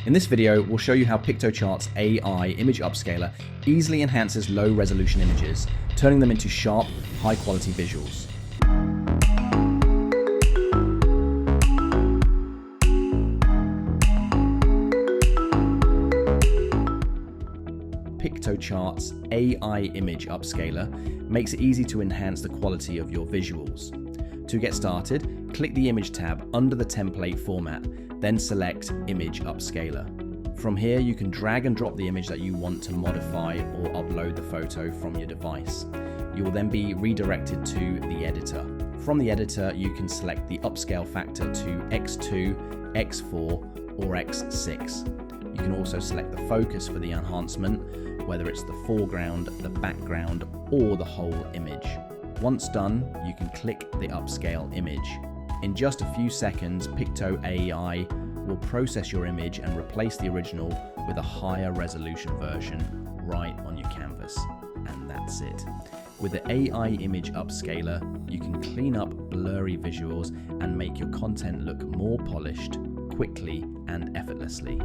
In this video, we'll show you how Pikto AI Image Upscaler easily enhances low-resolution images, turning them into sharp, high-quality visuals. Pikto AI Image Upscaler makes it easy to enhance the quality of your visuals. To get started, click the Image tab under the template format, then select Image Upscaler. From here, you can drag and drop the image that you want to modify or upload the photo from your device. You will then be redirected to the editor. From the editor, you can select the upscale factor to X2, X4, or X6. You can also select the focus for the enhancement, whether it's the foreground, the background, or the whole image. Once done, you can click the Upscale image. In just a few seconds, Pikto AI will process your image and replace the original with a higher resolution version right on your canvas. And that's it. With the AI Image Upscaler, you can clean up blurry visuals and make your content look more polished, quickly and effortlessly.